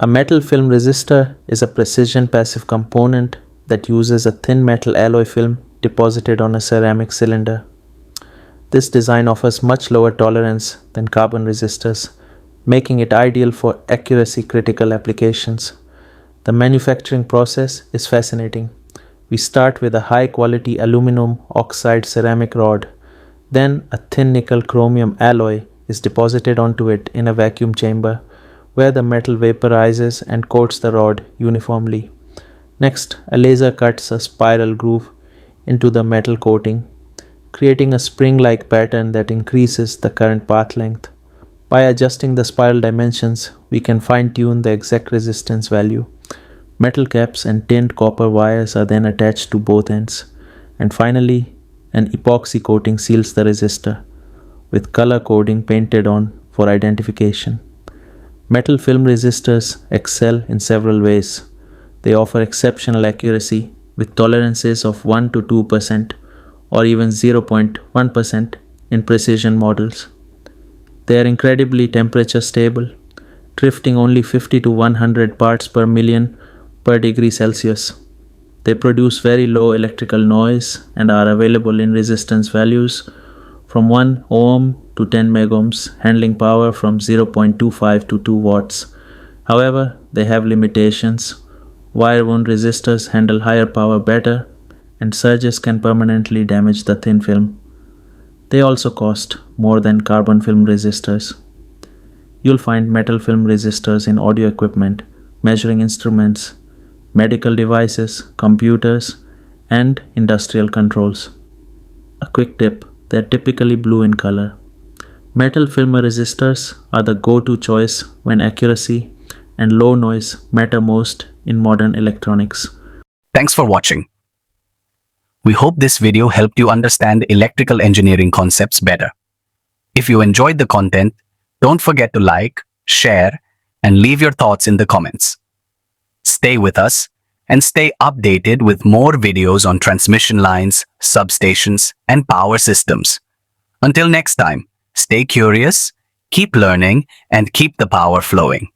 A metal film resistor is a precision passive component that uses a thin metal alloy film deposited on a ceramic cylinder. This design offers much lower tolerance than carbon resistors, making it ideal for accuracy critical applications. The manufacturing process is fascinating. We start with a high quality aluminum oxide ceramic rod. Then a thin nickel chromium alloy is deposited onto it in a vacuum chamber where the metal vaporizes and coats the rod uniformly. Next, a laser cuts a spiral groove into the metal coating, creating a spring-like pattern that increases the current path length. By adjusting the spiral dimensions, we can fine-tune the exact resistance value. Metal caps and tinned copper wires are then attached to both ends. And finally, an epoxy coating seals the resistor, with color coding painted on for identification. Metal film resistors excel in several ways. They offer exceptional accuracy with tolerances of 1 to 2% or even 0.1% in precision models. They are incredibly temperature stable, drifting only 50 to 100 parts per million per degree Celsius. They produce very low electrical noise and are available in resistance values from 1 ohm to 10 megohms, handling power from 0.25 to 2 watts. However, they have limitations. Wire-wound resistors handle higher power better, and surges can permanently damage the thin film. They also cost more than carbon film resistors. You'll find metal film resistors in audio equipment, measuring instruments, medical devices, computers, and industrial controls. A quick tip: they're typically blue in color. Metal film resistors are the go-to choice when accuracy and low noise matter most in modern electronics. Thanks for watching. We hope this video helped you understand electrical engineering concepts better. If you enjoyed the content, don't forget to like, share, and leave your thoughts in the comments. Stay with us and stay updated with more videos on transmission lines, substations, and power systems. Until next time, stay curious, keep learning, and keep the power flowing.